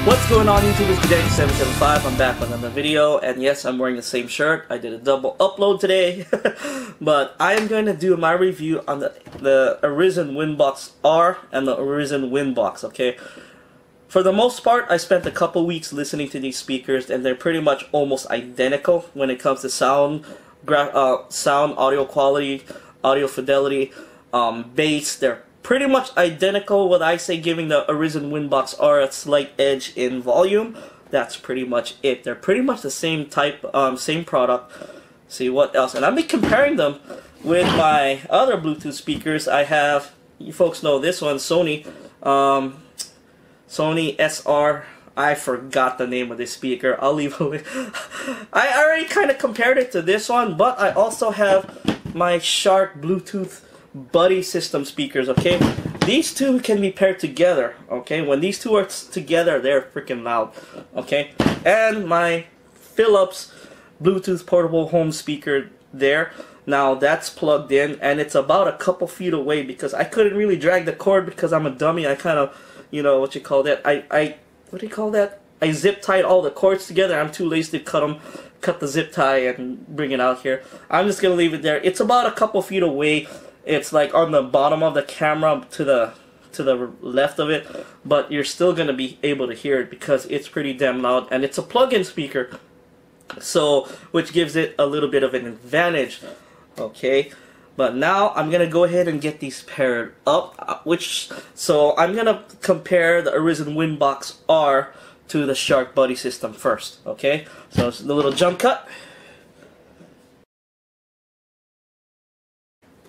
What's going on YouTube? It's Fidelity775. I'm back with another video, and yes, I'm wearing the same shirt. I did a double upload today, but I am going to do my review on the Arisen Windbox R and the Arisen Windbox, okay? For the most part, I spent a couple weeks listening to these speakers, and they're pretty much almost identical when it comes to sound, audio quality, audio fidelity, bass. They're pretty much identical. What I say, giving the Arisen Windbox R a slight edge in volume. That's pretty much it. They're pretty much the same type, same product. See what else? And I'll be comparing them with my other Bluetooth speakers. I have, you folks know this one, Sony SR. I forgot the name of this speaker. I'll leave a link. I already kind of compared it to this one, but I also have my Shark Bluetooth buddy system speakers, okay? These two can be paired together, okay? When these two are together, they're freaking loud, okay? And my Philips Bluetooth portable home speaker there. Now that's plugged in, and it's about a couple feet away because I couldn't really drag the cord because I'm a dummy. I kind of, you know, what you call that? What do you call that? I zip tied all the cords together. I'm too lazy to cut the zip tie and bring it out here. I'm just gonna leave it there. It's about a couple feet away. It's like on the bottom of the camera to the left of it, but you're still gonna be able to hear it because it's pretty damn loud, and it's a plug-in speaker, so which gives it a little bit of an advantage. Okay, but now I'm gonna go ahead and get these paired up. So I'm gonna compare the Arisen Windbox R to the Shark Buddy system first. Okay, so it's the little jump cut.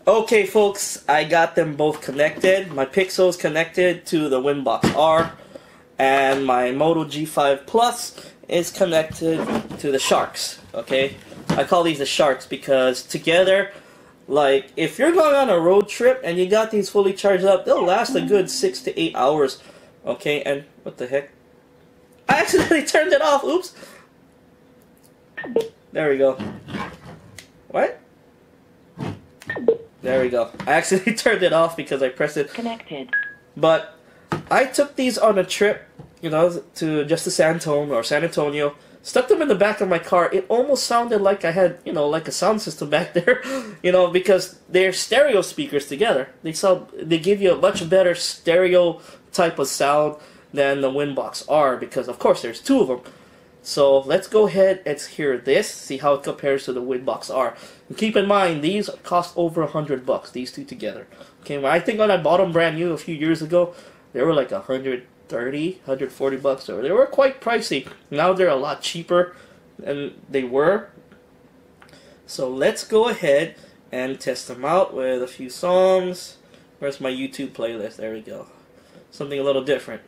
Okay folks, I got them both connected. My Pixel's connected to the Windbox R, and my Moto G5 Plus is connected to the Sharks, okay? I call these the Sharks because together, like, if you're going on a road trip and you got these fully charged up, they'll last a good 6 to 8 hours, okay? And, what the heck? I accidentally turned it off, oops! There we go. What? There we go. I accidentally turned it off because I pressed it. Connected. But I took these on a trip, you know, to San Antonio. Stuck them in the back of my car. It almost sounded like I had, you know, like a sound system back there, you know, because they're stereo speakers together. They give you a much better stereo type of sound than the Windbox R because, of course, there's two of them. So let's go ahead and hear this, see how it compares to the Windbox R. And keep in mind, these cost over $100, these two together. Okay, I think when I bought them brand new a few years ago, they were like $130, $140, so they were quite pricey. Now they're a lot cheaper than they were. So let's go ahead and test them out with a few songs. Where's my YouTube playlist? There we go. Something a little different.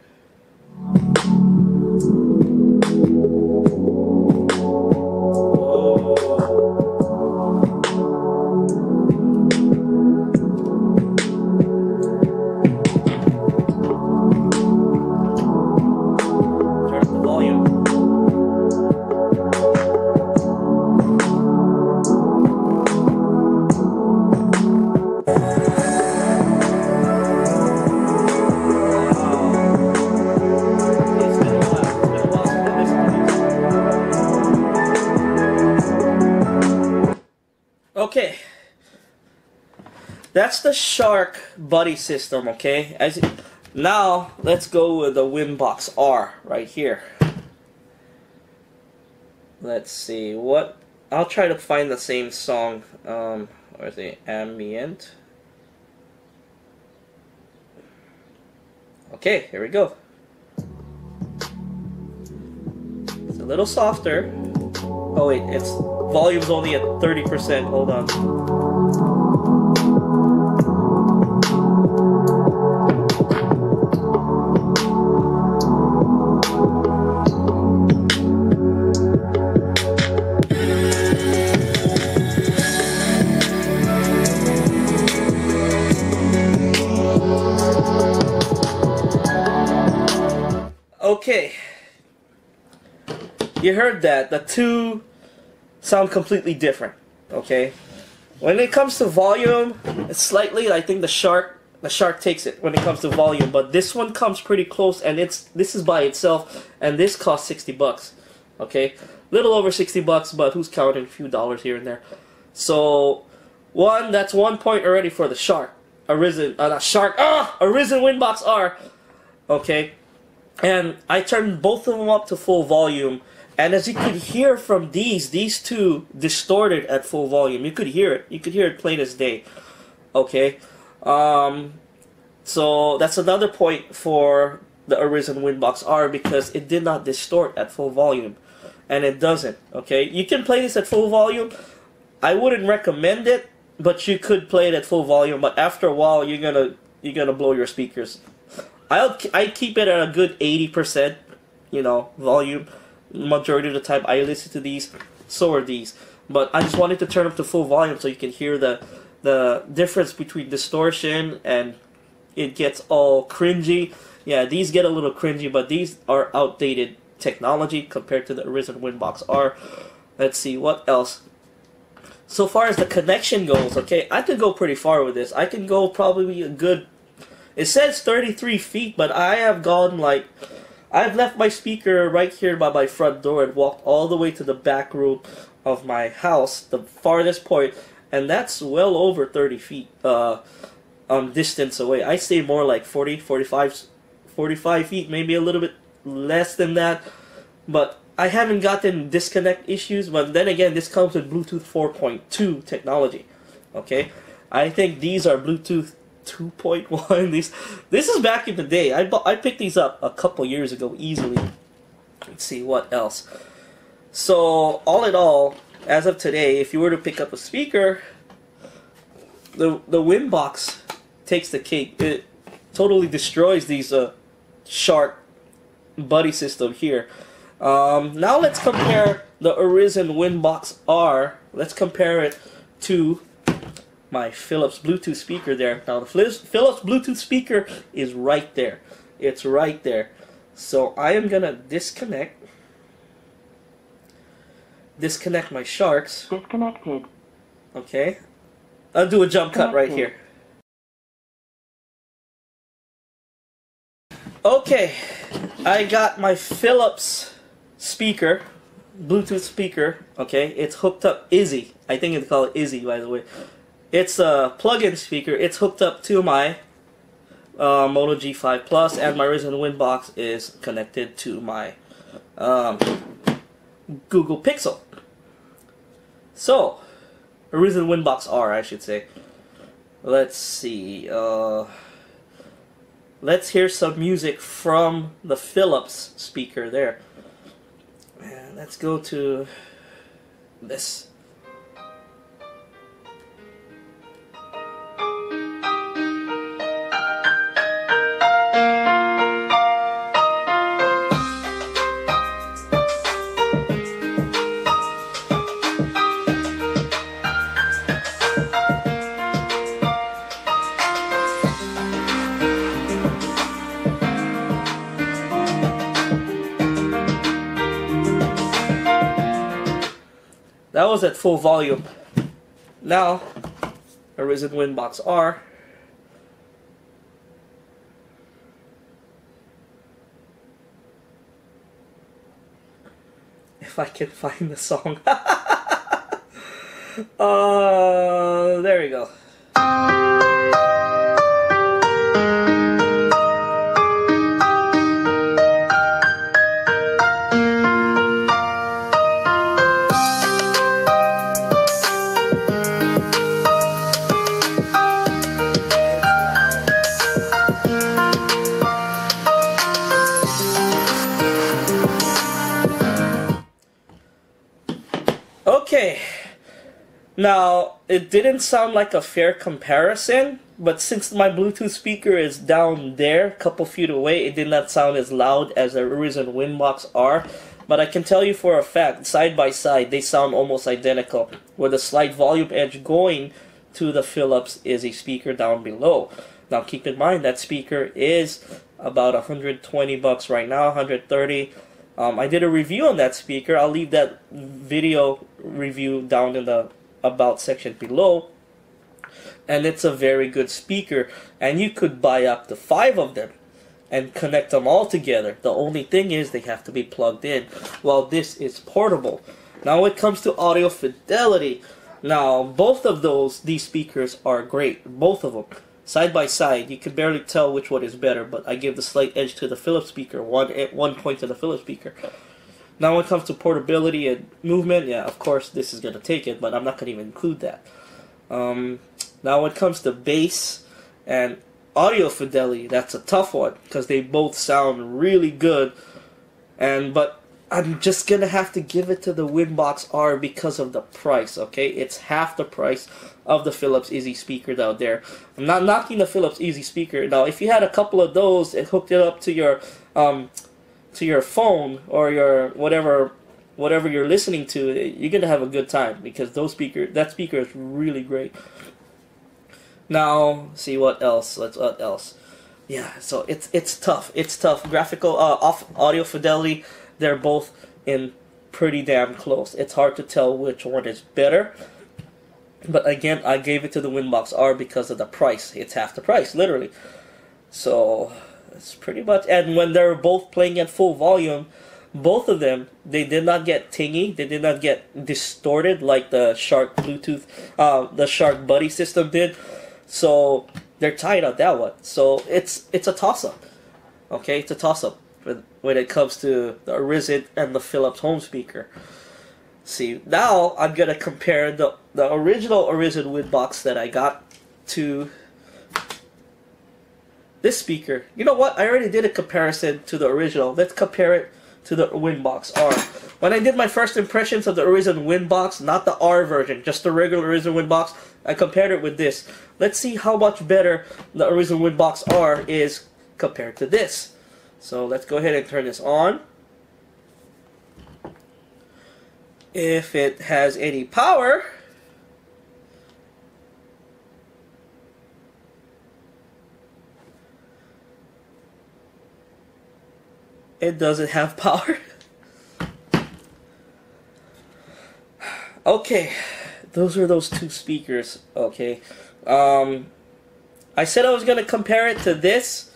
Okay, that's the Shark Buddy system, okay? Now, let's go with the Windbox R right here. Let's see, I'll try to find the same song, where's the ambient? Okay, here we go. It's a little softer. Oh wait, its volume's only at 30%. Hold on. Okay. You heard that. The two sound completely different, okay? When it comes to volume, it's slightly, I think the Shark the Shark takes it when it comes to volume, but this one comes pretty close, and this is by itself, and this costs $60. Okay, little over $60, but who's counting? A few dollars here and there. So that's 1 point already for the Shark. Arisen Windbox R. Okay, and I turned both of them up to full volume, and as you could hear from these two distorted at full volume. You could hear it. You could hear it plain as day. Okay, so that's another point for the Arisen Windbox R, because it did not distort at full volume, and it doesn't. Okay, you can play this at full volume. I wouldn't recommend it, but you could play it at full volume. But after a while, you're gonna blow your speakers. I keep it at a good 80%, volume. Majority of the time, I listen to these. So are these. But I just wanted to turn up to full volume so you can hear the difference between distortion, and it gets all cringy. Yeah, these get a little cringy, but these are outdated technology compared to the Arisen Windbox R. Let's see, what else? So far as the connection goes, okay, I could go pretty far with this. I can go probably a good... It says 33 feet, but I have gone like... I've left my speaker right here by my front door and walked all the way to the back room of my house, the farthest point, and that's well over 30 feet distance away. I stay more like 40, 45 feet, maybe a little bit less than that, but I haven't gotten disconnect issues. But then again, this comes with Bluetooth 4.2 technology. Okay, I think these are Bluetooth 2.1. This is back in the day. I picked these up a couple years ago easily. Let's see what else. So all in all, as of today, if you were to pick up a speaker, the Windbox takes the cake. It totally destroys these Shark buddy system here. Now let's compare the Arisen Windbox R. Let's compare it to my Philips Bluetooth speaker there. Now the Philips Bluetooth speaker is right there. It's right there. So I am gonna disconnect my Sharks. Disconnected. Okay. I'll do a jump cut right here. Okay, I got my Philips speaker, Bluetooth speaker. Okay, it's hooked up Izzy. I think it's called Izzy, by the way. It's a plug-in speaker. It's hooked up to my Moto G5 Plus, and my Arisen Windbox is connected to my Google Pixel. So, Arisen Windbox R, I should say. Let's see. Let's hear some music from the Philips speaker there. And let's go to this. That was at full volume. Now, Arisen Windbox R. If I can find the song. There we go. Okay, now it didn't sound like a fair comparison, but since my Bluetooth speaker is down there, a couple feet away, it did not sound as loud as the Arisen Windbox R. But I can tell you for a fact, side by side, they sound almost identical, with a slight volume edge going to the Philips Izzy speaker down below. Now keep in mind that speaker is about $120 right now, 130. I did a review on that speaker. I'll leave that video review down in the About section below. and it's a very good speaker, and you could buy up to 5 of them and connect them all together. The only thing is they have to be plugged in, while this is portable. Now when it comes to audio fidelity, now both of these speakers are great, both of them. Side by side, you can barely tell which one is better, but I give the slight edge to the Philips speaker, one point to the Philips speaker. Now when it comes to portability and movement, yeah, of course this is going to take it, but I'm not going to even include that. Now when it comes to bass and audio fidelity, that's a tough one, because they both sound really good, but I'm just going to have to give it to the Windbox R because of the price, okay? It's half the price of the Philips Easy speakers out there. I'm not knocking the Philips Easy speaker. Now, if you had a couple of those and hooked it up to your phone or your whatever you're listening to, you're gonna have a good time, because that speaker is really great. Now, see what else? What else? Yeah, so it's tough. It's tough. Graphical audio fidelity, they're both in pretty damn close. It's hard to tell which one is better. But again, I gave it to the Windbox R because of the price. It's half the price, literally. So it's pretty much. And when they're both playing at full volume, both of them, they did not get tingy. They did not get distorted like the Shark Bluetooth, the Shark Buddy system did. So they're tied on that one. So it's a toss-up. Okay, it's a toss-up when it comes to the Arisen and the Philips home speaker. See, now I'm gonna compare the original Arisen Windbox that I got to this speaker. You know what? I already did a comparison to the original. Let's compare it to the Windbox R. When I did my first impressions of the Arisen Windbox, not the R version, just the regular Arisen Windbox, I compared it with this. Let's see how much better the Arisen Windbox R is compared to this. So let's go ahead and turn this on. If it has any power, it doesn't have power. Okay, those are those two speakers. Okay, I said I was gonna compare it to this,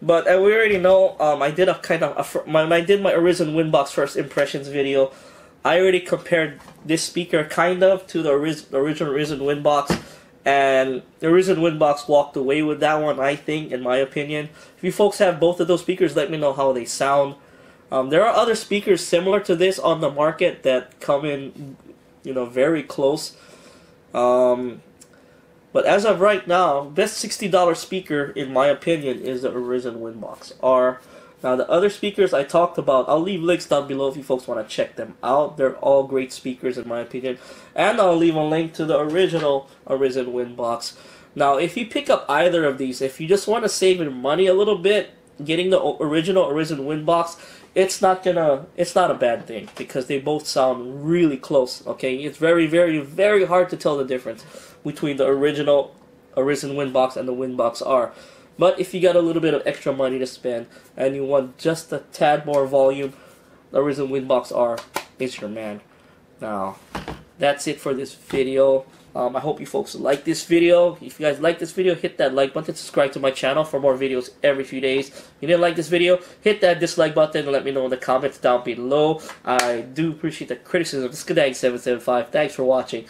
but we already know. I did when I did my Arisen Windbox first impressions video, I already compared this speaker kind of to the original Arisen Windbox, and the Arisen Windbox walked away with that one, I think, in my opinion. If you folks have both of those speakers, let me know how they sound. There are other speakers similar to this on the market that come in, very close. But as of right now, best $60 speaker, in my opinion, is the Arisen Windbox R. Now, the other speakers I talked about, I'll leave links down below if you folks want to check them out. They're all great speakers, in my opinion. And I'll leave a link to the original Arisen Windbox. Now, if you pick up either of these, if you just want to save your money a little bit, getting the original Arisen Windbox, it's not a bad thing, because they both sound really close, okay? It's very, very, very hard to tell the difference between the original Arisen Windbox and the Windbox R. But if you got a little bit of extra money to spend and you want just a tad more volume, the Arisen Windbox R is your man. Now, that's it for this video. I hope you folks like this video. If you guys like this video, hit that like button, subscribe to my channel for more videos every few days. If you didn't like this video, hit that dislike button and let me know in the comments down below. I do appreciate the criticism. Skadang775. Thanks for watching.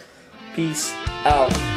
Peace out.